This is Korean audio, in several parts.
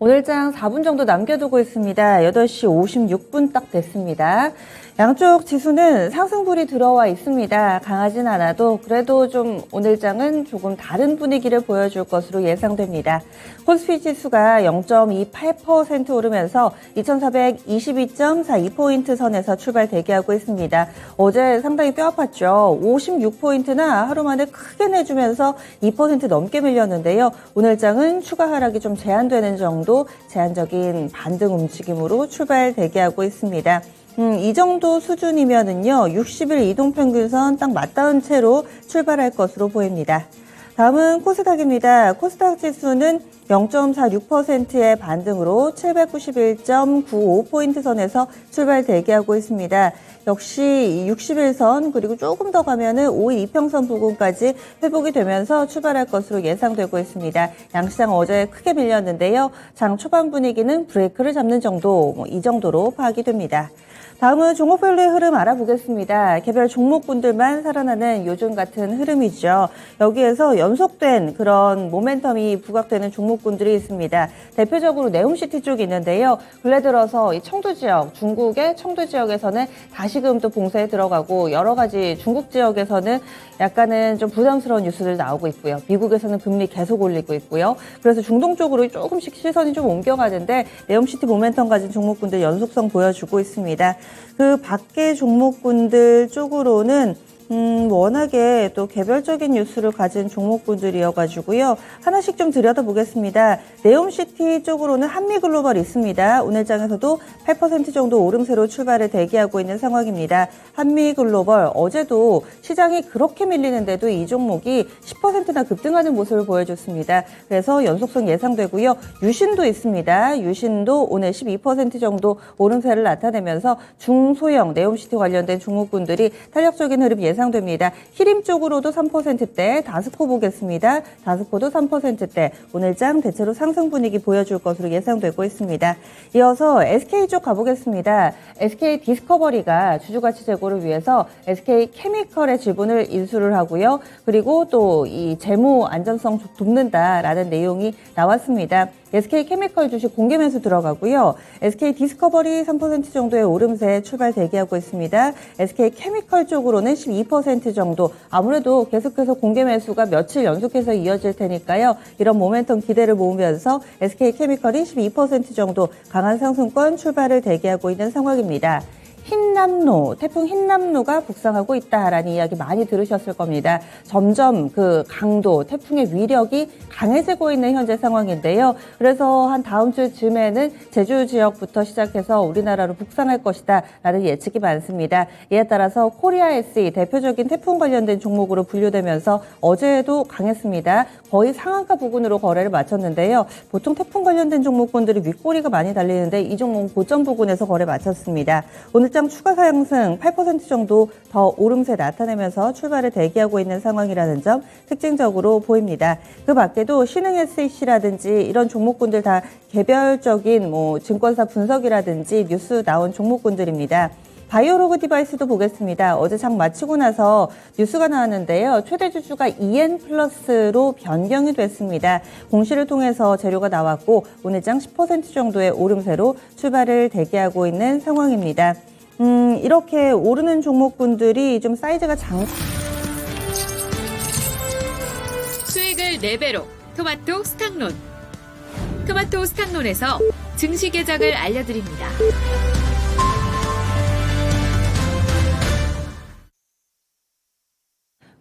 오늘장 4분 정도 남겨두고 있습니다. 8시 56분 딱 됐습니다. 양쪽 지수는 상승불이 들어와 있습니다. 강하진 않아도 그래도 좀 오늘장은 조금 다른 분위기를 보여줄 것으로 예상됩니다. 코스피 지수가 0.28% 오르면서 2422.42포인트 선에서 출발 대기하고 있습니다. 어제 상당히 뼈 아팠죠. 56포인트나 하루 만에 크게 내주면서 2% 넘게 밀렸는데요. 오늘장은 추가 하락이 좀 제한되는 정도 제한적인 반등 움직임으로 출발 대기하고 있습니다. 이 정도 수준이면은요, 60일 이동평균선 딱 맞닿은 채로 출발할 것으로 보입니다. 다음은 코스닥입니다. 코스닥 지수는 0.46%의 반등으로 791.95포인트 선에서 출발 대기하고 있습니다. 역시 60일선 그리고 조금 더 가면은 5일 이평선 부근까지 회복이 되면서 출발할 것으로 예상되고 있습니다. 양시장 어제 크게 밀렸는데요. 장 초반 분위기는 브레이크를 잡는 정도, 이 정도로 파악이 됩니다. 다음은 종목별로의 흐름 알아보겠습니다. 개별 종목군들만 살아나는 요즘 같은 흐름이죠. 여기에서 연속된 그런 모멘텀이 부각되는 종목군들이 있습니다. 대표적으로 네옴시티 쪽이 있는데요. 근래 들어서 이 청도 지역, 중국의 청도 지역에서는 다시금 또 봉쇄에 들어가고 여러 가지 중국 지역에서는 약간은 좀 부담스러운 뉴스들 나오고 있고요. 미국에서는 금리 계속 올리고 있고요. 그래서 중동 쪽으로 조금씩 시선이 좀 옮겨가는데 네옴시티 모멘텀 가진 종목군들 연속성 보여주고 있습니다. 그 밖의 종목군들 쪽으로는 워낙에 또 개별적인 뉴스를 가진 종목군들이어가지고요. 하나씩 좀 들여다보겠습니다. 네옴시티 쪽으로는 한미글로벌 있습니다. 오늘장에서도 8% 정도 오름세로 출발을 대기하고 있는 상황입니다. 한미글로벌 어제도 시장이 그렇게 밀리는데도 이 종목이 10%나 급등하는 모습을 보여줬습니다. 그래서 연속성 예상되고요. 유신도 있습니다. 유신도 오늘 12% 정도 오름세를 나타내면서 중소형 네옴시티 관련된 종목군들이 탄력적인 흐름 예상됩니다. 히림 쪽으로도 3%대, 다스코 보겠습니다. 다스코도 3%대, 오늘장 대체로 상승 분위기 보여줄 것으로 예상되고 있습니다. 이어서 SK 쪽 가보겠습니다. SK 디스커버리가 주주가치 제고를 위해서 SK 케미컬의 지분을 인수를 하고요. 그리고 또 이 재무 안전성 돕는다라는 내용이 나왔습니다. SK 케미컬 주식 공개 매수 들어가고요. SK 디스커버리 3% 정도의 오름세 출발 대기하고 있습니다. SK 케미컬 쪽으로는 12% 정도. 아무래도 계속해서 공개 매수가 며칠 연속해서 이어질 테니까요. 이런 모멘텀 기대를 모으면서 SK 케미컬이 12% 정도 강한 상승권 출발을 대기하고 있는 상황입니다. 흰남노, 태풍 흰남노가 북상하고 있다라는 이야기 많이 들으셨을 겁니다. 점점 그 강도, 태풍의 위력이 강해지고 있는 현재 상황인데요. 그래서 한 다음 주 즈음에는 제주 지역부터 시작해서 우리나라로 북상할 것이다 라는 예측이 많습니다. 이에 따라서 코리아 SE 대표적인 태풍 관련된 종목으로 분류되면서 어제도 강했습니다. 거의 상한가 부근으로 거래를 마쳤는데요. 보통 태풍 관련된 종목군들이 윗꼬리가 많이 달리는데 이 종목은 고점 부근에서 거래 마쳤습니다. 오늘장 추가 상승 8% 정도 더 오름세 나타내면서 출발을 대기하고 있는 상황이라는 점 특징적으로 보입니다. 그 밖에도 신흥 SEC라든지 이런 종목군들 다 개별적인 증권사 분석이라든지 뉴스 나온 종목군들입니다. 바이오로그 디바이스도 보겠습니다. 어제 장 마치고 나서 뉴스가 나왔는데요. 최대 주주가 EN 플러스로 변경이 됐습니다. 공시를 통해서 재료가 나왔고 오늘장 10% 정도의 오름세로 출발을 대기하고 있는 상황입니다. 이렇게 오르는 종목군들이 좀 사이즈가 수익을 4배로 토마토 스탁론. 토마토 스탁론에서 증시 계정을 알려드립니다.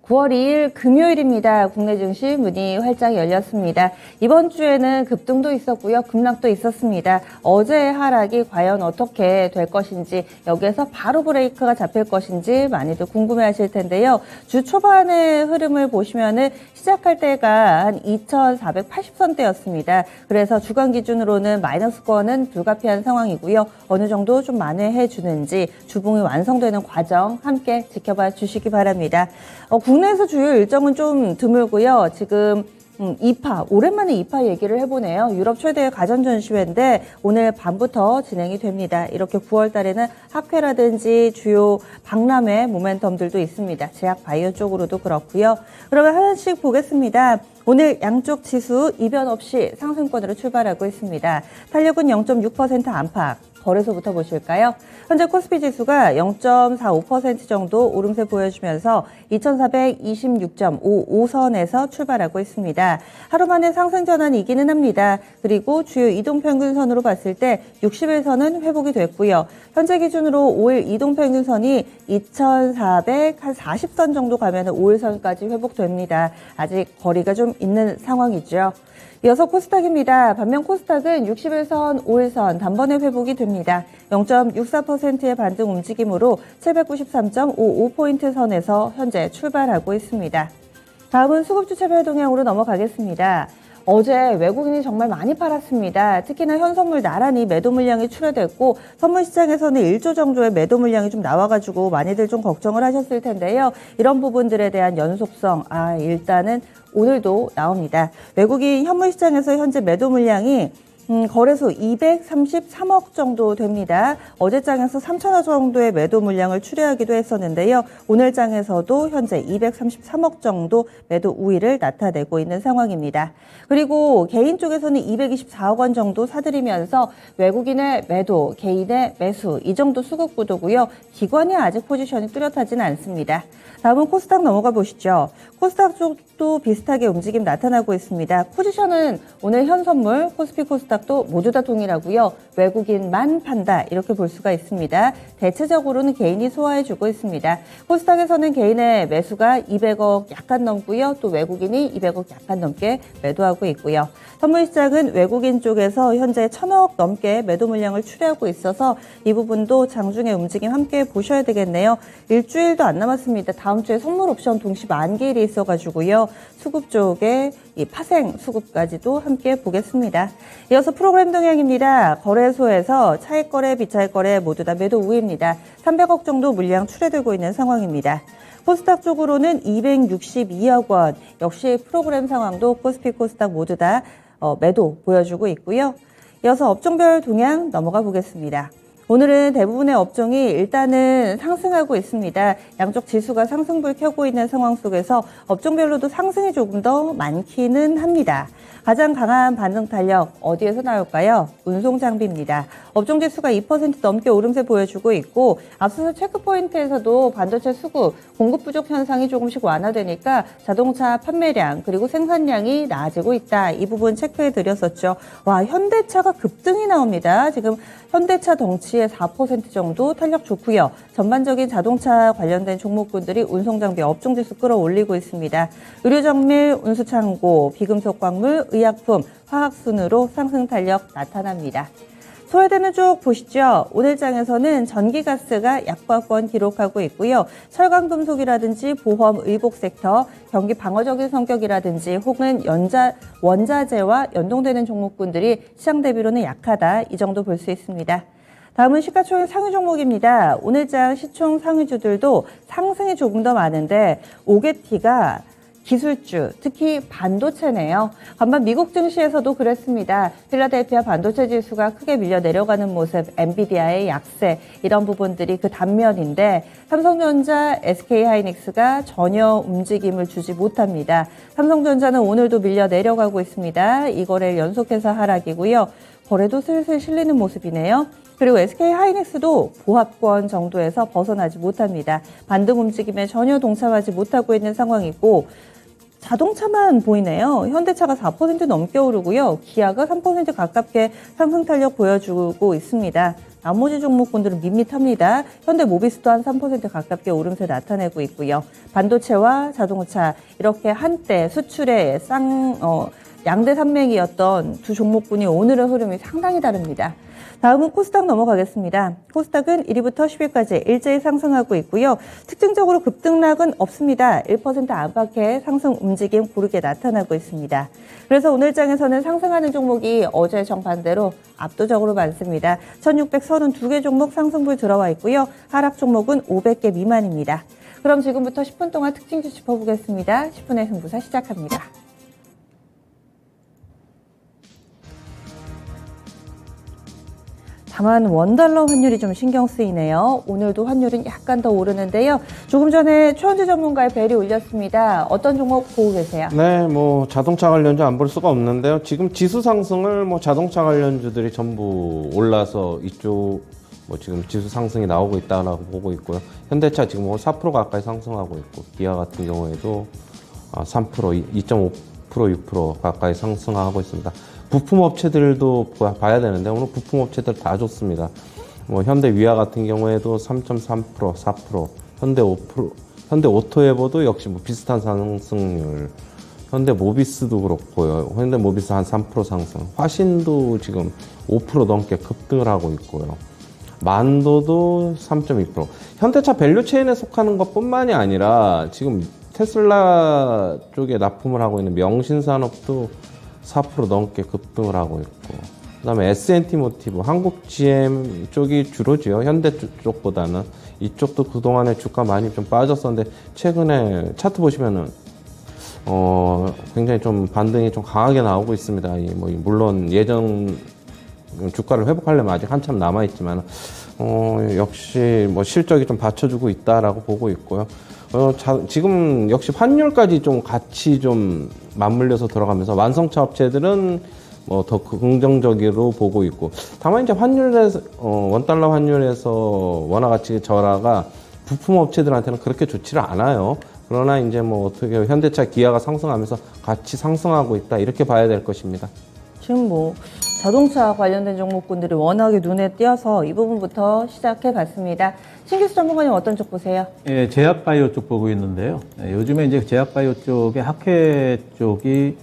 9월 2일 금요일입니다. 국내 증시 문이 활짝 열렸습니다. 이번 주에는 급등도 있었고요. 급락도 있었습니다. 어제의 하락이 과연 어떻게 될 것인지 여기에서 바로 브레이크가 잡힐 것인지 많이들 궁금해하실 텐데요. 주 초반의 흐름을 보시면은 시작할 때가 한 2,480선대였습니다. 그래서 주간 기준으로는 마이너스권은 불가피한 상황이고요. 어느 정도 좀 만회해 주는지 주봉이 완성되는 과정 함께 지켜봐 주시기 바랍니다. 국내에서 주요 일정은 좀 드물고요. 지금 이파, 오랜만에 이파 얘기를 해보네요. 유럽 최대의 가전전시회인데 오늘 밤부터 진행이 됩니다. 이렇게 9월 달에는 학회라든지 주요 박람회 모멘텀들도 있습니다. 제약 바이오 쪽으로도 그렇고요. 그러면 하나씩 보겠습니다. 오늘 양쪽 지수 이변 없이 상승권으로 출발하고 있습니다. 탄력은 0.6% 안팎. 거래소부터 보실까요? 현재 코스피 지수가 0.45% 정도 오름세 보여주면서 2426.55선에서 출발하고 있습니다. 하루 만에 상승 전환이기는 합니다. 그리고 주요 이동평균선으로 봤을 때 60일선은 회복이 됐고요. 현재 기준으로 5일 이동평균선이 2440선 정도 가면 5일선까지 회복됩니다. 아직 거리가 좀 있는 상황이죠. 이어서 코스닥입니다. 반면 코스닥은 60일선, 5일선 단번에 회복이 됩니다. 0.64%의 반등 움직임으로 793.55포인트 선에서 현재 출발하고 있습니다. 다음은 수급주차별 동향으로 넘어가겠습니다. 어제 외국인이 정말 많이 팔았습니다. 특히나 현선물 나란히 매도 물량이 출회됐고 선물 시장에서는 1조 정도의 매도 물량이 좀 나와가지고 많이들 좀 걱정을 하셨을 텐데요. 이런 부분들에 대한 연속성, 일단은 오늘도 나옵니다. 외국인 현물 시장에서 현재 매도 물량이 거래소 233억 정도 됩니다. 어제 장에서 3천억 정도의 매도 물량을 출회하기도 했었는데요. 오늘 장에서도 현재 233억 정도 매도 우위를 나타내고 있는 상황입니다. 그리고 개인 쪽에서는 224억 원 정도 사들이면서 외국인의 매도, 개인의 매수 이 정도 수급 구도고요. 기관이 아직 포지션이 뚜렷하지는 않습니다. 다음은 코스닥 넘어가 보시죠. 코스닥 쪽도 비슷하게 움직임 나타나고 있습니다. 포지션은 오늘 현선물, 코스피 코스닥도 모두 다 동일하고요. 외국인만 판다 이렇게 볼 수가 있습니다. 대체적으로는 개인이 소화해주고 있습니다. 코스닥에서는 개인의 매수가 200억 약간 넘고요. 또 외국인이 200억 약간 넘게 매도하고 있고요. 선물시장은 외국인 쪽에서 현재 1,000억 넘게 매도 물량을 출회하고 있어서 이 부분도 장중에 움직임 함께 보셔야 되겠네요. 일주일도 안 남았습니다. 다음 주에 선물 옵션 동시 만기일이 있어가지고요. 수급 쪽에 이 파생 수급까지도 함께 보겠습니다. 이어서 프로그램 동향입니다. 거래소에서 차익 거래, 비차익 거래 모두 다 매도 우위입니다. 300억 정도 물량 출회되고 있는 상황입니다. 코스닥 쪽으로는 262억 원, 역시 프로그램 상황도 코스피 코스닥 모두 다 매도 보여주고 있고요. 이어서 업종별 동향 넘어가 보겠습니다. 오늘은 대부분의 업종이 일단은 상승하고 있습니다. 양쪽 지수가 상승불 켜고 있는 상황 속에서 업종별로도 상승이 조금 더 많기는 합니다. 가장 강한 반등 탄력 어디에서 나올까요? 운송장비입니다. 업종 지수가 2% 넘게 오름세 보여주고 있고 앞서서 체크포인트에서도 반도체 수급, 공급 부족 현상이 조금씩 완화되니까 자동차 판매량 그리고 생산량이 나아지고 있다. 이 부분 체크해 드렸었죠. 와, 현대차가 급등이 나옵니다. 지금 현대차 덩치의 4% 정도 탄력 좋고요. 전반적인 자동차 관련된 종목군들이 운송장비 업종지수 끌어올리고 있습니다. 의료정밀, 운수창고, 비금속 광물, 의약품, 화학순으로 상승 탄력 나타납니다. 소외되는 쪽 보시죠. 오늘 장에서는 전기가스가 약보합권 기록하고 있고요. 철강금속이라든지 보험, 의복 섹터, 경기 방어적인 성격이라든지 혹은 원자재와 연동되는 종목군들이 시장 대비로는 약하다. 이 정도 볼 수 있습니다. 다음은 시가총액 상위 종목입니다. 오늘 장 시총 상위주들도 상승이 조금 더 많은데 오게티가 기술주, 특히 반도체네요. 반면 미국 증시에서도 그랬습니다. 필라델피아 반도체 지수가 크게 밀려 내려가는 모습, 엔비디아의 약세 이런 부분들이 그 단면인데 삼성전자, SK하이닉스가 전혀 움직임을 주지 못합니다. 삼성전자는 오늘도 밀려 내려가고 있습니다. 이 거래일 연속해서 하락이고요. 거래도 슬슬 실리는 모습이네요. 그리고 SK하이닉스도 보합권 정도에서 벗어나지 못합니다. 반등 움직임에 전혀 동참하지 못하고 있는 상황이고 자동차만 보이네요. 현대차가 4% 넘게 오르고요. 기아가 3% 가깝게 상승 탄력 보여주고 있습니다. 나머지 종목군들은 밋밋합니다. 현대모비스도 한 3% 가깝게 오름세 나타내고 있고요. 반도체와 자동차 이렇게 한때 수출의 양대 산맥이었던 두 종목군이 오늘의 흐름이 상당히 다릅니다. 다음은 코스닥 넘어가겠습니다. 코스닥은 1위부터 10위까지 일제히 상승하고 있고요. 특징적으로 급등락은 없습니다. 1% 안팎의 상승 움직임 고르게 나타나고 있습니다. 그래서 오늘 장에서는 상승하는 종목이 어제 정반대로 압도적으로 많습니다. 1632개 종목 상승불 들어와 있고요. 하락 종목은 500개 미만입니다. 그럼 지금부터 10분 동안 특징주 짚어보겠습니다. 10분의 승부사 시작합니다. 다만 원달러 환율이 좀 신경 쓰이네요. 오늘도 환율은 약간 더 오르는데요. 조금 전에 최원주 전문가의 벨이 울렸습니다. 어떤 종목 보고 계세요? 네, 뭐 자동차 관련주 안 볼 수가 없는데요. 지금 지수 상승을 뭐 자동차 관련주들이 전부 올라서 이쪽 뭐 지금 지수 상승이 나오고 있다라고 보고 있고요. 현대차 지금 뭐 4% 가까이 상승하고 있고, 기아 같은 경우에도 3%, 2.5%, 6% 가까이 상승하고 있습니다. 부품 업체들도 봐야 되는데 오늘 부품 업체들 다 좋습니다. 뭐 현대 위아 같은 경우에도 3.3%, 4%, 현대 5%, 현대 오토에버도 역시 뭐 비슷한 상승률. 현대 모비스도 그렇고요. 현대 모비스 한 3% 상승. 화신도 지금 5% 넘게 급등을 하고 있고요. 만도도 3.2%. 현대차 밸류체인에 속하는 것뿐만이 아니라 지금 테슬라 쪽에 납품을 하고 있는 명신산업도 4% 넘게 급등을 하고 있고, 그 다음에 S&T 모티브, 한국 GM 쪽이 주로지요. 현대 쪽보다는. 이쪽도 그동안에 주가 많이 좀 빠졌었는데, 최근에 차트 보시면은, 굉장히 좀 반등이 좀 강하게 나오고 있습니다. 물론 예전 주가를 회복하려면 아직 한참 남아있지만, 역시 뭐 실적이 좀 받쳐주고 있다라고 보고 있고요. 지금 역시 환율까지 좀 같이 좀 맞물려서 들어가면서 완성차 업체들은 뭐 더 긍정적으로 보고 있고, 다만 이제 환율에서, 원달러 환율에서 원화 가치 절하가 부품 업체들한테는 그렇게 좋지를 않아요. 그러나 이제 뭐 어떻게 현대차 기아가 상승하면서 같이 상승하고 있다, 이렇게 봐야 될 것입니다. 지금 뭐 자동차 관련된 종목군들이 워낙에 눈에 띄어서 이 부분부터 시작해 봤습니다. 신규수 전문가님 어떤 쪽 보세요? 예, 제약바이오 쪽 보고 있는데요. 요즘에 이제 제약바이오 쪽의 학회 쪽이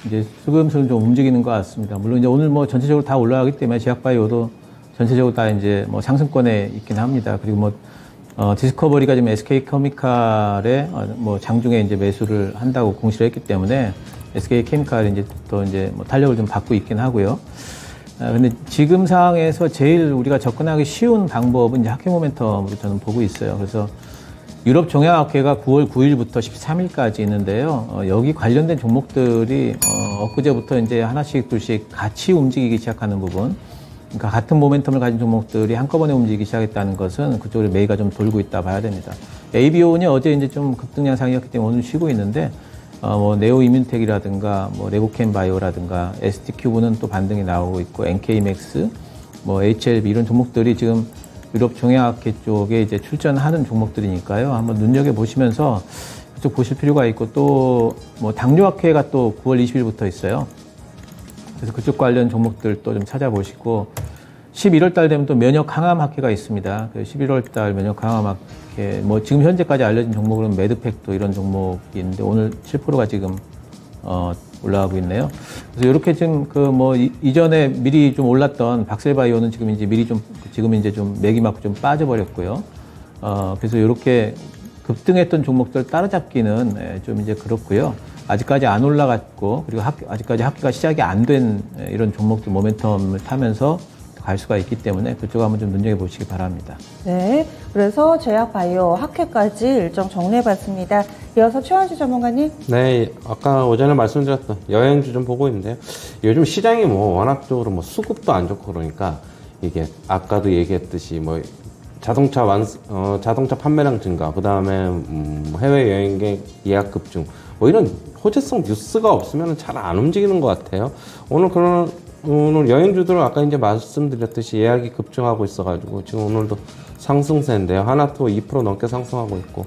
이제 슬금슬금 좀 움직이는 것 같습니다. 물론 이제 오늘 뭐 전체적으로 다 올라가기 때문에 제약바이오도 전체적으로 다 이제 뭐 상승권에 있긴 합니다. 그리고 뭐 디스커버리가 지금 SK케미칼에 뭐 장중에 이제 매수를 한다고 공시를 했기 때문에 SK케미칼이 이제 또 이제 뭐 탄력을 좀 받고 있긴 하고요. 근데 지금 상황에서 제일 우리가 접근하기 쉬운 방법은 이제 학회 모멘텀으로 저는 보고 있어요. 그래서 유럽 종양학회가 9월 9일부터 13일까지 있는데요. 여기 관련된 종목들이 엊그제부터 이제 하나씩 둘씩 같이 움직이기 시작하는 부분. 그러니까 같은 모멘텀을 가진 종목들이 한꺼번에 움직이기 시작했다는 것은 그쪽으로 매기가 좀 돌고 있다 봐야 됩니다. ABO는 어제 이제 좀 급등 양상이었기 때문에 오늘 쉬고 있는데, 뭐 네오 이뮨텍이라든가 뭐 레고캠 바이오라든가 ST큐브는 또 반등이 나오고 있고, NK맥스, 뭐 HLB 이런 종목들이 지금 유럽 종양학회 쪽에 이제 출전하는 종목들이니까요. 한번 눈여겨 보시면서 그쪽 보실 필요가 있고, 또 뭐 당뇨학회가 또 9월 20일부터 있어요. 그래서 그쪽 관련 종목들 또 좀 찾아보시고, 11월 달 되면 또 면역 항암 학회가 있습니다. 11월 달 면역 항암 학회, 뭐 지금 현재까지 알려진 종목으로는 매드팩도 이런 종목이 있는데 오늘 7%가 지금 올라가고 있네요. 그래서 이렇게 지금 그 뭐 이전에 미리 좀 올랐던 박셀바이오는 지금 이제 미리 좀 지금 이제 좀 매기 맞고 좀 빠져버렸고요. 그래서 이렇게 급등했던 종목들 따라잡기는 좀 이제 그렇고요. 아직까지 안 올라갔고, 그리고 아직까지 학기가 시작이 안 된 이런 종목들 모멘텀을 타면서 갈 수가 있기 때문에 그쪽 한번 좀 눈여겨보시기 바랍니다. 네, 그래서 제약바이오 학회까지 일정 정리해봤습니다. 이어서 최원주 전문가님. 네, 아까 오전에 말씀드렸던 여행주 좀 보고 있는데요. 요즘 시장이 뭐 워낙적으로 뭐 수급도 안 좋고 그러니까 이게 아까도 얘기했듯이 뭐 자동차 판매량 증가, 그 다음에 해외 여행객 예약 급증, 뭐 이런 호재성 뉴스가 없으면 잘 안 움직이는 것 같아요. 오늘 여행주들은 아까 이제 말씀드렸듯이 예약이 급증하고 있어가지고 지금 오늘도 상승세인데요. 하나투어 2% 넘게 상승하고 있고,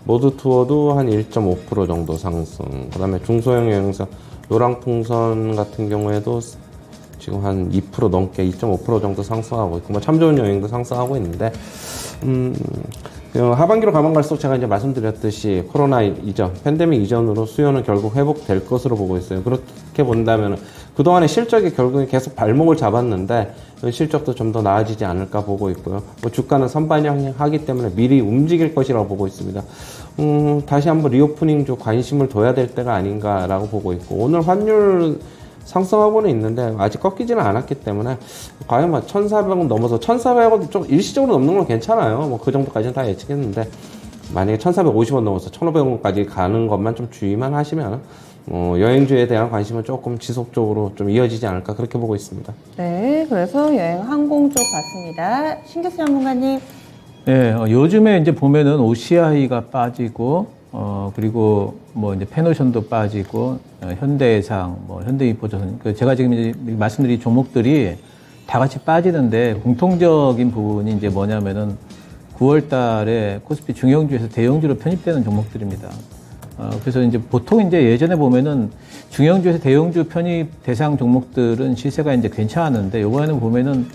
모두투어도 한 1.5% 정도 상승. 그 다음에 중소형 여행사 노랑풍선 같은 경우에도 지금 한 2% 넘게 2.5% 정도 상승하고 있고, 뭐 참 좋은 여행도 상승하고 있는데, 하반기로 가면 갈수록 제가 이제 말씀드렸듯이 코로나 이전, 팬데믹 이전으로 수요는 결국 회복될 것으로 보고 있어요. 그렇게 본다면 그동안의 실적이 결국에 계속 발목을 잡았는데 실적도 좀 더 나아지지 않을까 보고 있고요. 뭐 주가는 선반영하기 때문에 미리 움직일 것이라고 보고 있습니다. 다시 한번 리오프닝 쪽 관심을 둬야 될 때가 아닌가라고 보고 있고, 오늘 환율 상승하고는 있는데 아직 꺾이지는 않았기 때문에 과연 뭐 1,400원 넘어서 1,400원 좀 일시적으로 넘는 건 괜찮아요. 뭐 그 정도까지는 다 예측했는데 만약에 1,450원 넘어서 1,500원까지 가는 것만 좀 주의만 하시면 여행주에 대한 관심은 조금 지속적으로 좀 이어지지 않을까 그렇게 보고 있습니다. 네, 그래서 여행 항공 쪽 봤습니다. 신규수 전문가님. 네, 요즘에 이제 보면은 OCI가 빠지고, 그리고 뭐 이제 페노션도 빠지고, 현대해상, 뭐 현대이포조선, 제가 지금 이제 말씀드린 종목들이 다 같이 빠지는데 공통적인 부분이 이제 뭐냐면은 9월 달에 코스피 중형주에서 대형주로 편입되는 종목들입니다. 그래서 이제 보통 이제 예전에 보면은 중형주에서 대형주 편입 대상 종목들은 시세가 이제 괜찮았는데 요번에는 보면은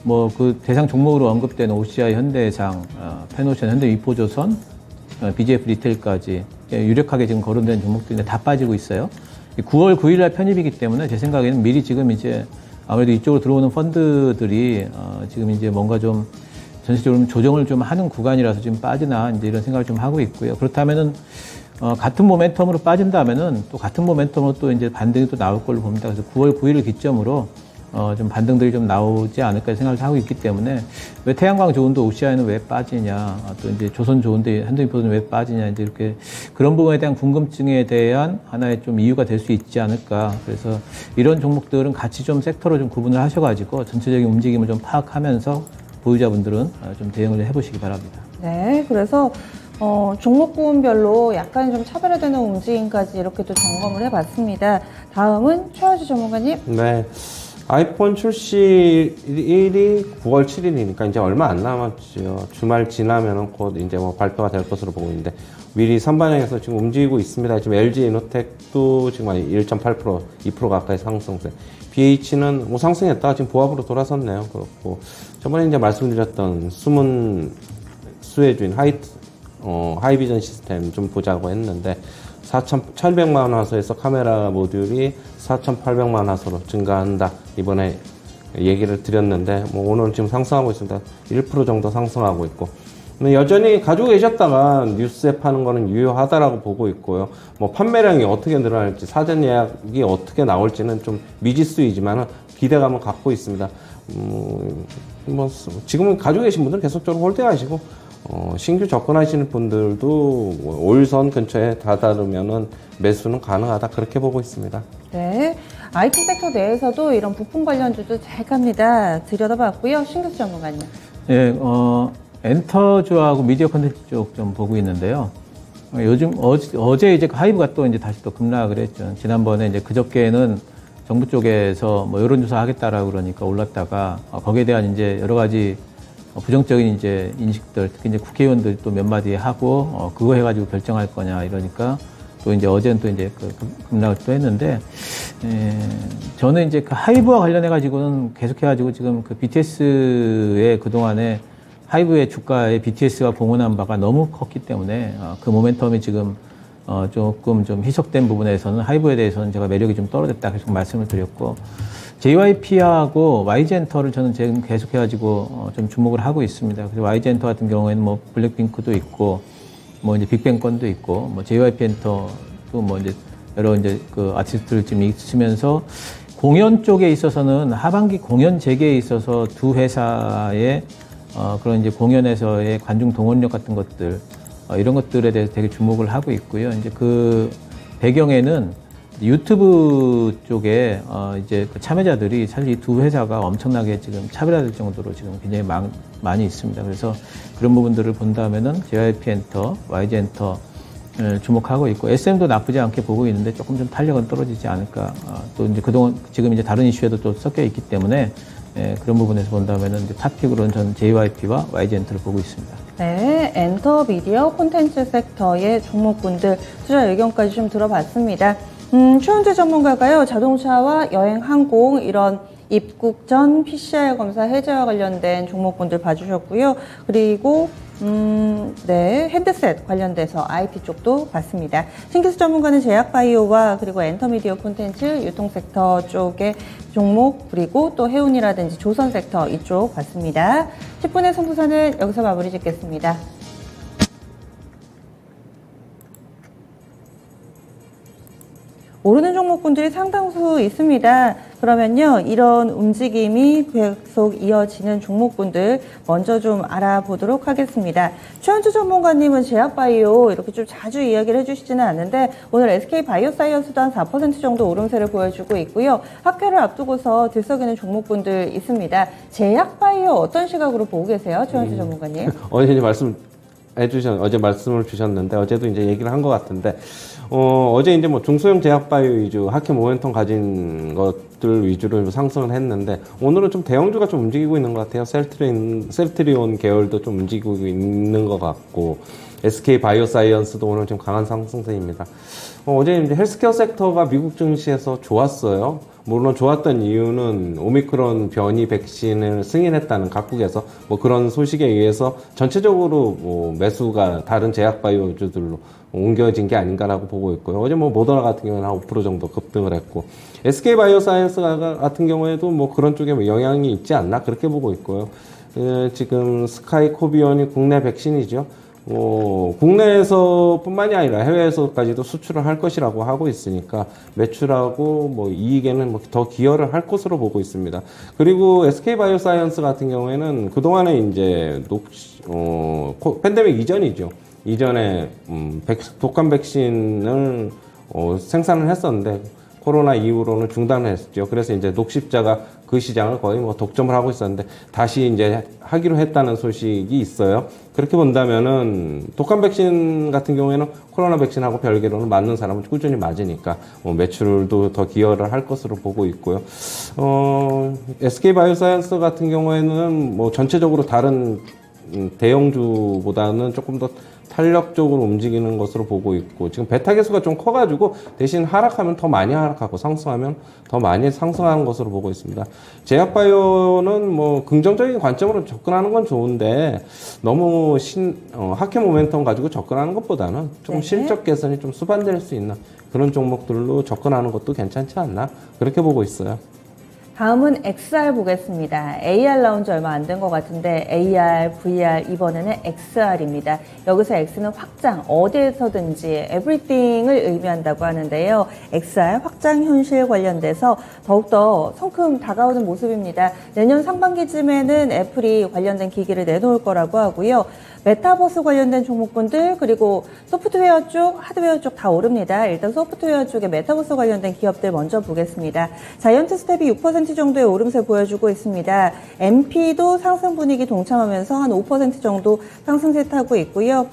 뭐 그 대상 종목으로 언급되는 OCI, 현대해상, 페노션, 현대위포조선, BGF 리테일까지 유력하게 지금 거론된 종목들이 다 빠지고 있어요. 9월 9일 날 편입이기 때문에 제 생각에는 미리 지금 이제 아무래도 이쪽으로 들어오는 펀드들이 지금 이제 뭔가 좀 전체적으로 조정을 좀 하는 구간이라서 지금 빠지나 이제 이런 생각을 좀 하고 있고요. 그렇다면은 같은 모멘텀으로 빠진다면은 또 같은 모멘텀으로 또 이제 반등이 또 나올 걸로 봅니다. 그래서 9월 9일을 기점으로 좀 반등들이 좀 나오지 않을까 생각을 하고 있기 때문에 왜 태양광 좋은데 OCI는 왜 빠지냐, 또 이제 조선 좋은데 현대인포는 왜 빠지냐, 이제 이렇게 그런 부분에 대한 궁금증에 대한 하나의 좀 이유가 될 수 있지 않을까. 그래서 이런 종목들은 같이 좀 섹터로 좀 구분을 하셔가지고 전체적인 움직임을 좀 파악하면서 보유자분들은 좀 대응을 해보시기 바랍니다. 네, 그래서 종목군별로 약간 좀 차별화되는 움직임까지 이렇게 또 점검을 해봤습니다. 다음은 최하주 전문가님. 네. 아이폰 출시일이 9월 7일이니까 이제 얼마 안 남았죠. 주말 지나면은 곧 이제 뭐 발표가 될 것으로 보고 있는데 미리 선반영해서 지금 움직이고 있습니다. 지금 LG 이노텍도 지금 1.8%, 2% 가까이 상승세. BH는 뭐 상승했다가 지금 보합으로 돌아섰네요. 그렇고 저번에 이제 말씀드렸던 숨은 수혜주인 하이비전 시스템 좀 보자고 했는데 4,800만 화소에서 카메라 모듈이 4,800만 화소로 증가한다. 이번에 얘기를 드렸는데 뭐 오늘 지금 상승하고 있습니다. 1% 정도 상승하고 있고. 근데 여전히 가지고 계셨다가 뉴스에 파는 거는 유효하다라고 보고 있고요. 뭐 판매량이 어떻게 늘어날지 사전 예약이 어떻게 나올지는 좀 미지수이지만 기대감을 갖고 있습니다. 뭐 지금은 가지고 계신 분들은 계속적으로 홀딩하시고 신규 접근하시는 분들도 5일선 근처에 다다르면은 매수는 가능하다 그렇게 보고 있습니다. 네, IT 섹터 내에서도 이런 부품 관련주도 잘갑니다. 들여다봤고요. 신규수 전문가님. 예, 엔터주하고 미디어 콘텐츠 쪽 좀 보고 있는데요. 요즘 어제 이제 하이브가 또 이제 다시 또 급락을 했죠. 지난번에 이제 그저께는 정부 쪽에서 뭐 여론조사 하겠다라고 그러니까 올랐다가 거기에 대한 이제 여러 가지 부정적인 이제 인식들, 특히 이제 국회의원들이 또 몇 마디 하고 그거 해가지고 결정할 거냐 이러니까 또 이제 어제는 또 이제 그 급락을 또 했는데 저는 이제 그 하이브와 관련해가지고는 계속해가지고 지금 그 BTS의 그동안에 하이브의 주가에 BTS가 봉헌한 바가 너무 컸기 때문에 그 모멘텀이 지금 조금 좀 희석된 부분에서는 하이브에 대해서는 제가 매력이 좀 떨어졌다 계속 말씀을 드렸고 JYP하고 YG엔터를 저는 지금 계속해가지고 좀 주목을 하고 있습니다. 그래서 YG엔터 같은 경우에는 뭐 블랙핑크도 있고 뭐 이제 빅뱅건도 있고 뭐 JYP엔터도 뭐 이제 여러 이제 그 아티스트를 지금 있으면서 공연 쪽에 있어서는 하반기 공연 재개에 있어서 두 회사의 그런 이제 공연에서의 관중 동원력 같은 것들 이런 것들에 대해서 되게 주목을 하고 있고요. 이제 그 배경에는 유튜브 쪽에 이제 그 참여자들이 사실 이 두 회사가 엄청나게 지금 차별화될 정도로 지금 굉장히 많이 있습니다. 그래서 그런 부분들을 본다면은 JYP 엔터, YG 엔터 주목하고 있고 SM도 나쁘지 않게 보고 있는데 조금 좀 탄력은 떨어지지 않을까. 또 이제 그동안 지금 이제 다른 이슈에도 또 섞여 있기 때문에 그런 부분에서 본다면은 이제 탑픽으로는 전 JYP와 YG 엔터를 보고 있습니다. 네, 엔터 미디어 콘텐츠 섹터의 종목군들 투자 의견까지 좀 들어봤습니다. 최원재 전문가가요, 자동차와 여행, 항공 이런 입국 전 PCR 검사 해제와 관련된 종목군들 봐주셨고요. 그리고 네, 핸드셋 관련돼서 IT 쪽도 봤습니다. 신기수 전문가는 제약바이오와 그리고 엔터미디어 콘텐츠, 유통섹터 쪽의 종목, 그리고 또 해운이라든지 조선섹터 이쪽 봤습니다. 10분의 승부사는 여기서 마무리 짓겠습니다. 오르는 종목군들이 상당수 있습니다. 그러면요, 이런 움직임이 계속 이어지는 종목군들 먼저 좀 알아보도록 하겠습니다. 최현주 전문가님은 제약바이오 이렇게 좀 자주 이야기를 해주시지는 않는데 오늘 SK바이오사이언스도 한 4% 정도 오름세를 보여주고 있고요. 학회를 앞두고서 들썩이는 종목군들 있습니다. 제약바이오 어떤 시각으로 보고 계세요, 최현주 전문가님? 어제 어제 말씀을 주셨는데 어제도 이제 얘기를 한 것 같은데 어제 이제 뭐 중소형 제약바이오 위주 학회 모멘텀 가진 것들 위주로 상승을 했는데 오늘은 좀 대형주가 좀 움직이고 있는 것 같아요. 셀트리온 계열도 좀 움직이고 있는 것 같고 SK 바이오사이언스도 오늘 좀 강한 상승세입니다. 어제 이제 헬스케어 섹터가 미국 증시에서 좋았어요. 물론 좋았던 이유는 오미크론 변이 백신을 승인했다는 각국에서 뭐 그런 소식에 의해서 전체적으로 뭐 매수가 다른 제약바이오주들로 옮겨진 게 아닌가라고 보고 있고요. 어제 뭐 모더나 같은 경우는 한 5% 정도 급등을 했고 SK 바이오사이언스 같은 경우에도 뭐 그런 쪽에 뭐 영향이 있지 않나 그렇게 보고 있고요. 지금 스카이 코비온이 국내 백신이죠. 국내에서뿐만이 아니라 해외에서까지도 수출을 할 것이라고 하고 있으니까 매출하고 뭐 이익에는 뭐 더 기여를 할 것으로 보고 있습니다. 그리고 SK 바이오사이언스 같은 경우에는 그동안에 이제 팬데믹 이전이죠. 이전에 독감 백신을 생산을 했었는데 코로나 이후로는 중단을 했죠. 그래서 이제 녹십자가 그 시장을 거의 뭐 독점을 하고 있었는데 다시 이제 하기로 했다는 소식이 있어요. 그렇게 본다면은 독감 백신 같은 경우에는 코로나 백신하고 별개로는 맞는 사람은 꾸준히 맞으니까 매출도 더 기여를 할 것으로 보고 있고요. SK 바이오사이언스 같은 경우에는 뭐 전체적으로 다른 대형주보다는 조금 더 탄력적으로 움직이는 것으로 보고 있고 지금 베타 개수가 좀 커가지고 대신 하락하면 더 많이 하락하고 상승하면 더 많이 상승하는 것으로 보고 있습니다. 제약바이오는 뭐 긍정적인 관점으로 접근하는 건 좋은데 너무 학회 모멘텀 가지고 접근하는 것보다는 좀 실적 개선이 좀 수반될 수 있는 그런 종목들로 접근하는 것도 괜찮지 않나 그렇게 보고 있어요. 다음은 XR 보겠습니다. AR 나온 지 얼마 안 된 것 같은데 AR, VR 이번에는 XR입니다. 여기서 X는 확장, 어디에서든지 everything을 의미한다고 하는데요. XR 확장 현실 관련돼서 더욱더 성큼 다가오는 모습입니다. 내년 상반기쯤에는 애플이 관련된 기기를 내놓을 거라고 하고요. 메타버스 관련된 종목군들 그리고 소프트웨어 쪽, 하드웨어 쪽 다 오릅니다. 일단 소프트웨어 쪽에 메타버스 관련된 기업들 먼저 보겠습니다. 자이언트 스텝이 6% 정도의 오름세 보여주고 있습니다. MP도 상승 분위기 동참하면서 한 5% 정도 상승세 타고 있고요.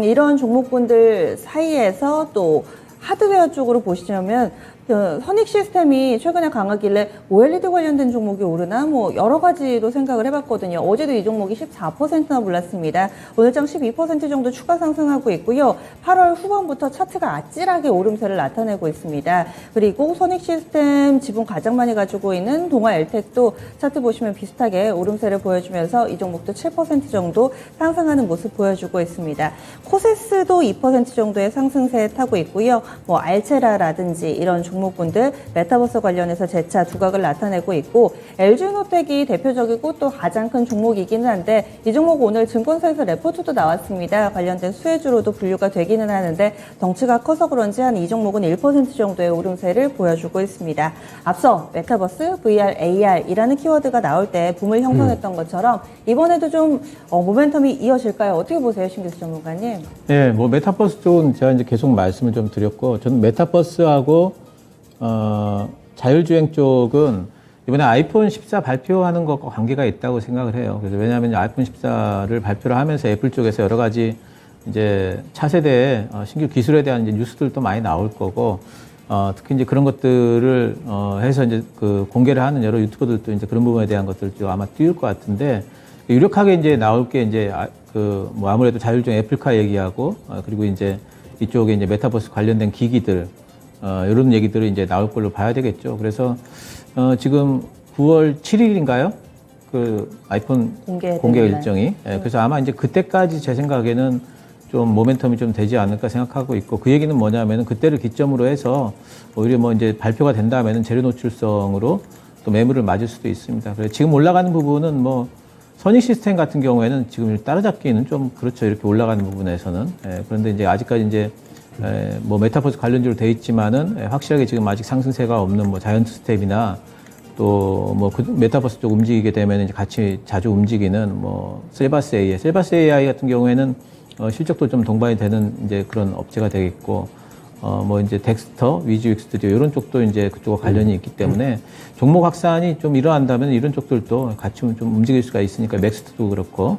이런 종목군들 사이에서 또 하드웨어 쪽으로 보시자면 선익 시스템이 최근에 강하길래 OLED 관련된 종목이 오르나 뭐 여러 가지로 생각을 해봤거든요. 어제도 이 종목이 14%나 올랐습니다. 오늘장 12% 정도 추가 상승하고 있고요. 8월 후반부터 차트가 아찔하게 오름세를 나타내고 있습니다. 그리고 선익 시스템 지분 가장 많이 가지고 있는 동아 엘텍도 차트 보시면 비슷하게 오름세를 보여주면서 이 종목도 7% 정도 상승하는 모습 보여주고 있습니다. 코세스도 2% 정도의 상승세 타고 있고요. 뭐 알체라라든지 이런 종목군들 메타버스 관련해서 재차 두각을 나타내고 있고 LG노텍이 대표적이고 또 가장 큰 종목이기는 한데 이 종목 오늘 증권사에서 레포트도 나왔습니다. 관련된 수혜주로도 분류가 되기는 하는데 덩치가 커서 그런지 한 이 종목은 1% 정도의 오름세를 보여주고 있습니다. 앞서 메타버스, VR, AR이라는 키워드가 나올 때 붐을 형성했던 것처럼 이번에도 좀 모멘텀이 이어질까요? 어떻게 보세요, 신기수 전문가님? 네, 뭐 메타버스 쪽은 제가 이제 계속 말씀을 좀 드렸고 저는 메타버스하고 자율주행 쪽은 이번에 아이폰 14 발표하는 것과 관계가 있다고 생각을 해요. 그래서 왜냐하면 아이폰 14를 발표를 하면서 애플 쪽에서 여러 가지 이제 차세대 신규 기술에 대한 이제 뉴스들도 많이 나올 거고, 특히 이제 그런 것들을 해서 이제 그 공개를 하는 여러 유튜버들도 이제 그런 부분에 대한 것들도 아마 띄울 것 같은데, 유력하게 이제 나올 게 이제 뭐 아무래도 자율주행 애플카 얘기하고, 그리고 이제 이쪽에 이제 메타버스 관련된 기기들, 이런 얘기들이 이제 나올 걸로 봐야 되겠죠. 그래서, 지금 9월 7일인가요? 그 아이폰 공개 일정이. 예, 그래서 아마 이제 그때까지 제 생각에는 좀 모멘텀이 좀 되지 않을까 생각하고 있고, 그 얘기는 뭐냐면은 그때를 기점으로 해서 오히려 뭐 이제 발표가 된다면은 재료 노출성으로 또 매물을 맞을 수도 있습니다. 그래서 지금 올라가는 부분은 뭐 선익 시스템 같은 경우에는 지금 따라잡기는 좀 그렇죠. 이렇게 올라가는 부분에서는. 예, 그런데 이제 아직까지 이제 뭐 메타버스 관련주로 돼 있지만은 확실하게 지금 아직 상승세가 없는 뭐 자이언트 스텝이나 또 뭐 메타버스 쪽 움직이게 되면 이제 같이 자주 움직이는 뭐 셀바스 AI 같은 경우에는 실적도 좀 동반이 되는 이제 그런 업체가 되겠고 뭐 이제 덱스터, 위즈윅 스튜디오 이런 쪽도 이제 그쪽과 관련이 있기 때문에 종목 확산이 좀 일어난다면 이런 쪽들도 같이 좀 움직일 수가 있으니까 맥스트도 그렇고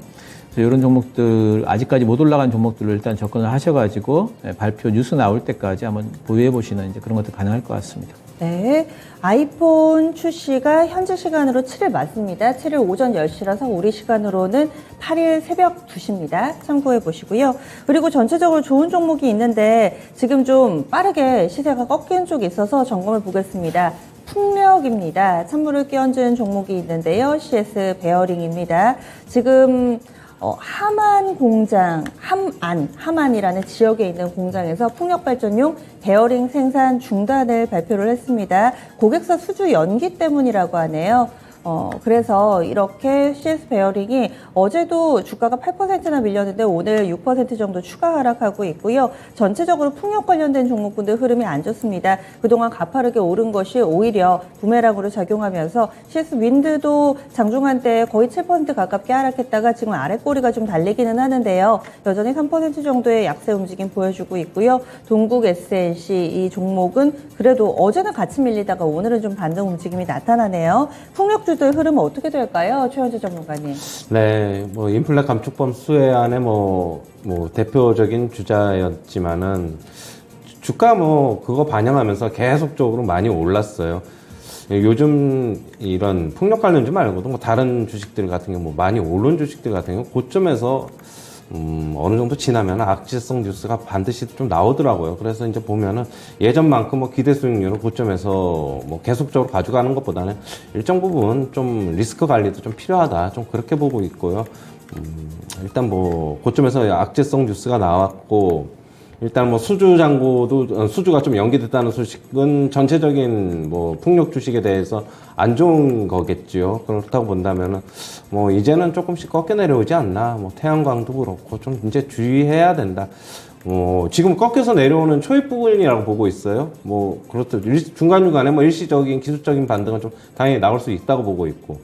그래서 이런 종목들 아직까지 못 올라간 종목들을 일단 접근을 하셔가지고 발표 뉴스 나올 때까지 한번 보유해 보시는 이제 그런 것도 가능할 것 같습니다. 네, 아이폰 출시가 현재 시간으로 7일 맞습니다. 7일 오전 10시라서 우리 시간으로는 8일 새벽 2시입니다. 참고해 보시고요. 그리고 전체적으로 좋은 종목이 있는데 지금 좀 빠르게 시세가 꺾이는 쪽이 있어서 점검을 보겠습니다. 풍력입니다. 찬물을 끼얹은 종목이 있는데요. CS 베어링입니다. 지금 함안 공장, 함안이라는 지역에 있는 공장에서 풍력발전용 베어링 생산 중단을 발표를 했습니다. 고객사 수주 연기 때문이라고 하네요. 그래서 이렇게 CS 베어링이 어제도 주가가 8%나 밀렸는데 오늘 6% 정도 추가 하락하고 있고요. 전체적으로 풍력 관련된 종목군들 흐름이 안 좋습니다. 그동안 가파르게 오른 것이 오히려 부메랑으로 작용하면서 CS 윈드도 장중한 때 거의 7% 가깝게 하락했다가 지금 아랫꼬리가 좀 달리기는 하는데요. 여전히 3% 정도의 약세 움직임 보여주고 있고요. 동국 SNC 이 종목은 그래도 어제는 같이 밀리다가 오늘은 좀 반등 움직임이 나타나네요. 풍력주들 흐름은 어떻게 될까요? 최현재 전문가님. 네, 뭐 인플레 감축법 수혜안의 뭐 대표적인 주자였지만은 주가 뭐 그거 반영하면서 계속적으로 많이 올랐어요. 요즘 이런 풍력 관련주 말고도 뭐 다른 주식들 같은 경우 뭐 많이 오른 주식들 같은 경우 고점에서 어느 정도 지나면 악재성 뉴스가 반드시 좀 나오더라고요. 그래서 이제 보면은 예전만큼 뭐 기대 수익률을 고점에서 뭐 계속적으로 가져가는 것보다는 일정 부분 좀 리스크 관리도 좀 필요하다. 좀 그렇게 보고 있고요. 일단 뭐 고점에서 악재성 뉴스가 나왔고 일단 뭐 수주 잔고도 수주가 좀 연기됐다는 소식은 전체적인 뭐 풍력 주식에 대해서 안 좋은 거겠지요. 그렇다고 본다면은 뭐 이제는 조금씩 꺾여 내려오지 않나. 뭐 태양광도 그렇고 좀 이제 주의해야 된다. 지금 꺾여서 내려오는 초입 부분이라고 보고 있어요. 뭐 그렇듯 중간중간에 뭐 일시적인 기술적인 반등은 좀 당연히 나올 수 있다고 보고 있고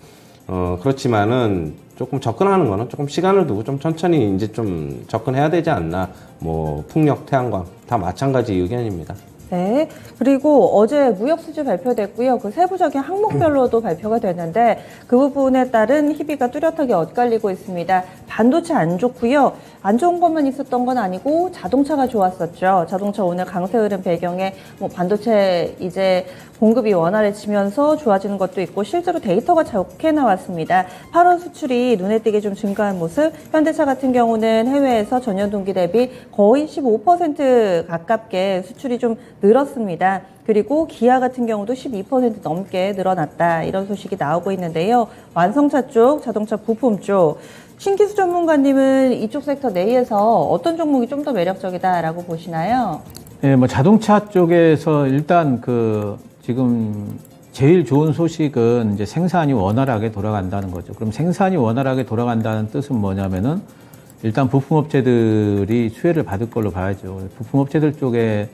그렇지만은 조금 접근하는 거는 조금 시간을 두고 좀 천천히 이제 좀 접근해야 되지 않나. 뭐 풍력, 태양광 다 마찬가지 의견입니다. 네. 그리고 어제 무역수지 발표됐고요. 그 세부적인 항목별로도 발표가 됐는데 그 부분에 따른 희비가 뚜렷하게 엇갈리고 있습니다. 반도체 안 좋고요. 안 좋은 것만 있었던 건 아니고 자동차가 좋았었죠. 자동차 오늘 강세 흐름 배경에 뭐 반도체 이제 공급이 원활해지면서 좋아지는 것도 있고 실제로 데이터가 좋게 나왔습니다. 8월 수출이 눈에 띄게 좀 증가한 모습. 현대차 같은 경우는 해외에서 전년 동기 대비 거의 15% 가깝게 수출이 좀 늘었습니다. 그리고 기아 같은 경우도 12% 넘게 늘어났다. 이런 소식이 나오고 있는데요. 완성차 쪽, 자동차 부품 쪽. 신기수 전문가님은 이쪽 섹터 내에서 어떤 종목이 좀 더 매력적이다라고 보시나요? 네, 뭐 자동차 쪽에서 일단 지금 제일 좋은 소식은 이제 생산이 원활하게 돌아간다는 거죠. 그럼 생산이 원활하게 돌아간다는 뜻은 뭐냐면은 일단 부품업체들이 수혜를 받을 걸로 봐야죠. 부품업체들 쪽에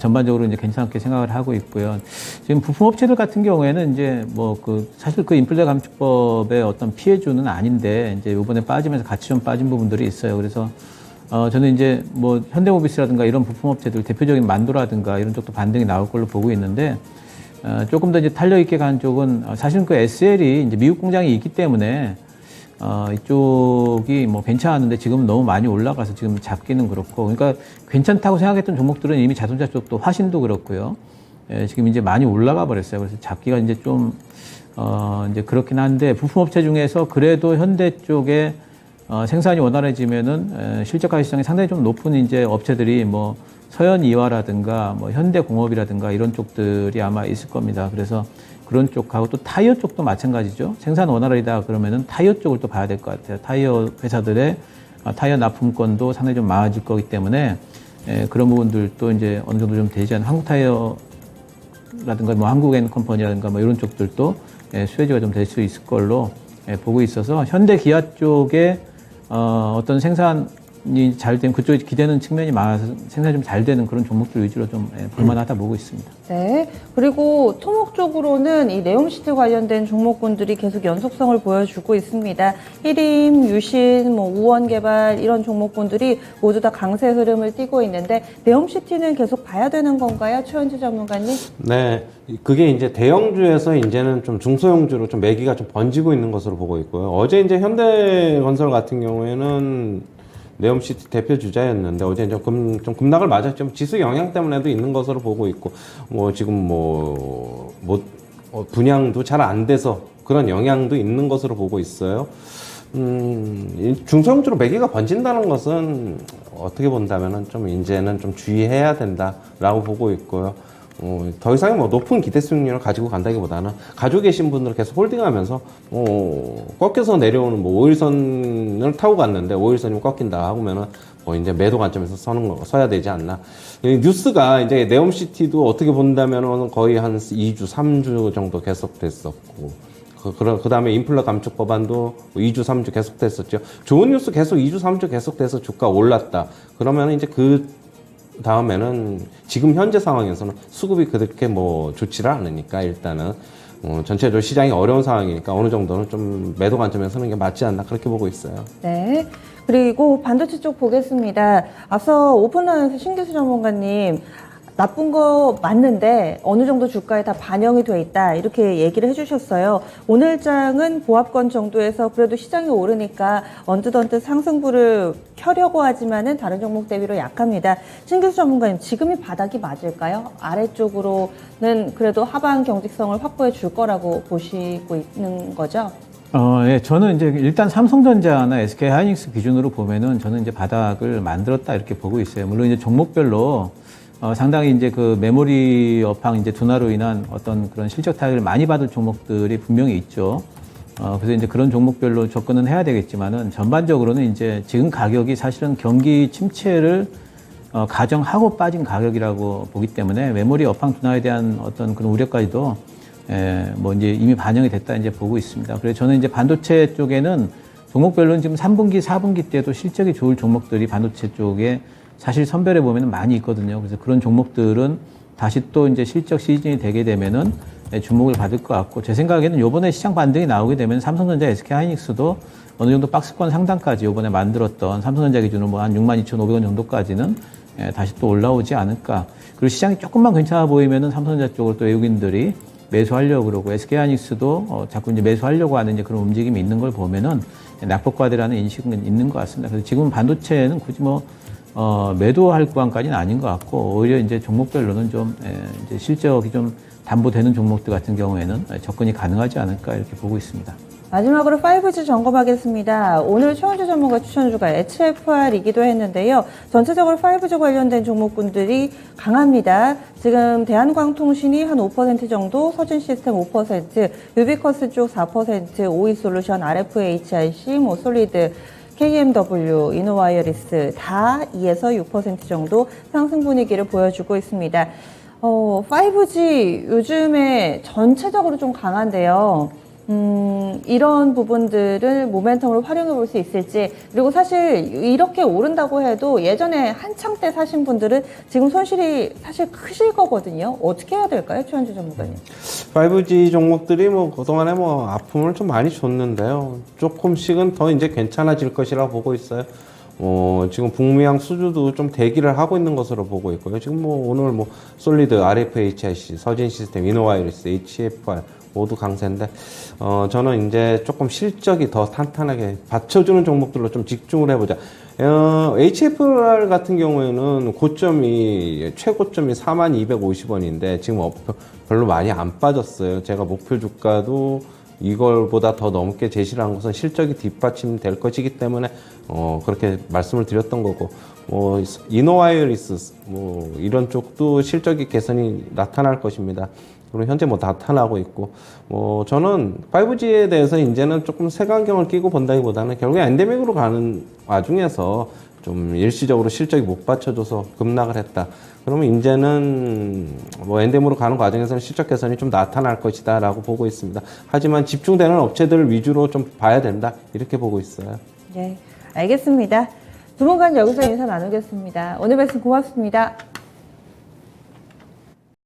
전반적으로 이제 괜찮게 생각을 하고 있고요. 지금 부품업체들 같은 경우에는 이제 사실 인플레 감축법의 어떤 피해주는 아닌데 이제 이번에 빠지면서 같이 좀 빠진 부분들이 있어요. 그래서 저는 이제 현대모비스라든가 이런 부품업체들 대표적인 만도라든가 이런 쪽도 반등이 나올 걸로 보고 있는데 조금 더 이제 탄력 있게 간 쪽은 사실은 SL이 이제 미국 공장이 있기 때문에 이쪽이 괜찮았는데 지금 너무 많이 올라가서 지금 잡기는 그렇고, 그러니까 괜찮다고 생각했던 종목들은 이미 자동차 쪽도 화신도 그렇고요. 지금 이제 많이 올라가 버렸어요. 그래서 잡기가 이제 좀, 이제 그렇긴 한데, 부품업체 중에서 그래도 현대 쪽에 생산이 원활해지면은 실적화 시장이 상당히 좀 높은 이제 업체들이 서현이화라든가 현대공업이라든가 이런 쪽들이 아마 있을 겁니다. 그래서 그런 쪽하고 또 타이어 쪽도 마찬가지죠. 생산 원활하다 그러면은 타이어 쪽을 또 봐야 될 것 같아요. 타이어 회사들의 타이어 납품권도 상당히 좀 많아질 거기 때문에 그런 부분들도 이제 어느 정도 좀 되지 않은 한국 타이어라든가 한국엔컴퍼니라든가 이런 쪽들도 수혜주가 좀 될 수 있을 걸로 보고 있어서 현대 기아 쪽에 어떤 생산 잘 되면 그쪽에 기대는 측면이 많아서 생산이 좀 잘 되는 그런 종목들 위주로 좀 볼만하다 보고 있습니다. 네. 그리고 토목 쪽으로는 이 네옴시티 관련된 종목군들이 계속 연속성을 보여주고 있습니다. 히림, 유신, 우원개발 이런 종목군들이 모두 다 강세 흐름을 띠고 있는데 네옴시티는 계속 봐야 되는 건가요? 최현주 전문가님? 네, 그게 이제 대형주에서 이제는 좀 중소형주로 좀 매기가 좀 번지고 있는 것으로 보고 있고요. 어제 이제 현대건설 같은 경우에는 네옴시티 대표 주자였는데 어제 이제 좀 급락을 맞았죠. 지수 영향 때문에도 있는 것으로 보고 있고 지금 분양도 잘 안 돼서 그런 영향도 있는 것으로 보고 있어요. 중소형주로 매기가 번진다는 것은 어떻게 본다면은 좀 이제는 좀 주의해야 된다라고 보고 있고요. 더 이상 높은 기대 수익률을 가지고 간다기보다는 가지고 계신 분들을 계속 홀딩하면서 꺾여서 내려오는 5일선을 타고 갔는데 5일선이 꺾인다 하면은 이제 매도 관점에서 서야 되지 않나. 뉴스가 이제 네옴시티도 어떻게 본다면은 거의 한 2주, 3주 정도 계속됐었고. 그 다음에 인플레 감축 법안도 2주, 3주 계속됐었죠. 좋은 뉴스 계속 2주, 3주 계속돼서 주가 올랐다. 그러면 이제 그 다음에는 지금 현재 상황에서는 수급이 그렇게 좋지를 않으니까 일단은 전체적으로 시장이 어려운 상황이니까 어느 정도는 좀 매도 관점에서 서는 게 맞지 않나 그렇게 보고 있어요. 네. 그리고 반도체 쪽 보겠습니다. 앞서 오픈런에서 신기수 전문가님 나쁜 거 맞는데 어느 정도 주가에 다 반영이 돼 있다 이렇게 얘기를 해주셨어요. 오늘 장은 보합권 정도에서 그래도 시장이 오르니까 언뜻 상승부를 켜려고 하지만은 다른 종목 대비로 약합니다. 신규수 전문가님 지금이 바닥이 맞을까요? 아래쪽으로는 그래도 하방 경직성을 확보해 줄 거라고 보시고 있는 거죠? 예, 저는 이제 일단 삼성전자나 SK 하이닉스 기준으로 보면은 저는 이제 바닥을 만들었다 이렇게 보고 있어요. 물론 이제 종목별로 상당히 이제 그 메모리 업황 이제 둔화로 인한 어떤 그런 실적 타격을 많이 받을 종목들이 분명히 있죠. 그래서 이제 그런 종목별로 접근은 해야 되겠지만은 전반적으로는 이제 지금 가격이 사실은 경기 침체를 가정하고 빠진 가격이라고 보기 때문에 메모리 업황 둔화에 대한 어떤 그런 우려까지도 이제 이미 반영이 됐다 이제 보고 있습니다. 그래서 저는 이제 반도체 쪽에는 종목별로는 지금 3분기, 4분기 때도 실적이 좋을 종목들이 반도체 쪽에 사실 선별해 보면 많이 있거든요. 그래서 그런 종목들은 다시 또 이제 실적 시즌이 되게 되면은 주목을 받을 것 같고, 제 생각에는 요번에 시장 반등이 나오게 되면 삼성전자, SK 하이닉스도 어느 정도 박스권 상단까지 요번에 만들었던 삼성전자 기준으로 한 62,500원 정도까지는 다시 또 올라오지 않을까. 그리고 시장이 조금만 괜찮아 보이면은 삼성전자 쪽으로 또 외국인들이 매수하려고 그러고, SK 하이닉스도 자꾸 이제 매수하려고 하는 이제 그런 움직임이 있는 걸 보면은 낙폭과대라는 인식은 있는 것 같습니다. 그래서 지금 반도체는 굳이 매도할 구간까지는 아닌 것 같고, 오히려 이제 종목별로는 좀, 이제 실적이 좀 담보되는 종목들 같은 경우에는 접근이 가능하지 않을까 이렇게 보고 있습니다. 마지막으로 5G 점검하겠습니다. 오늘 최원주 전문가 추천주가 HFR이기도 했는데요. 전체적으로 5G 관련된 종목군들이 강합니다. 지금 대한광통신이 한 5% 정도, 서진시스템 5%, 유비커스 쪽 4%, 오이솔루션, RFHIC, 솔리드, KMW, 이노와이어리스 다 2에서 6% 정도 상승 분위기를 보여주고 있습니다. 5G 요즘에 전체적으로 좀 강한데요. 이런 부분들을 모멘텀으로 활용해 볼 수 있을지, 그리고 사실 이렇게 오른다고 해도 예전에 한창 때 사신 분들은 지금 손실이 사실 크실 거거든요. 어떻게 해야 될까요, 최현주 전문가님? 5G 종목들이 그동안에 아픔을 좀 많이 줬는데요. 조금씩은 더 이제 괜찮아질 것이라고 보고 있어요. 지금 북미양 수주도 좀 대기를 하고 있는 것으로 보고 있고요. 지금 오늘 솔리드, RFHIC, 서진 시스템, 이노와이러스, HFR 모두 강세인데, 저는 이제 조금 실적이 더 탄탄하게 받쳐주는 종목들로 좀 집중을 해보자. HFR 같은 경우에는 최고점이 4250원인데, 지금 별로 많이 안 빠졌어요. 제가 목표 주가도 이걸보다 더 넘게 제시를 한 것은 실적이 뒷받침될 것이기 때문에, 그렇게 말씀을 드렸던 거고, 이노와이어리스, 이런 쪽도 실적이 개선이 나타날 것입니다. 그리고 현재 나타나고 있고, 저는 5G에 대해서 이제는 조금 색안경을 끼고 본다기보다는 결국에 엔데믹으로 가는 와중에서 좀 일시적으로 실적이 못 받쳐줘서 급락을 했다. 그러면 이제는 엔데믹으로 가는 과정에서는 실적 개선이 좀 나타날 것이다 라고 보고 있습니다. 하지만 집중되는 업체들 위주로 좀 봐야 된다, 이렇게 보고 있어요. 네, 알겠습니다. 조만간 여기서 인사 나누겠습니다. 오늘 말씀 고맙습니다.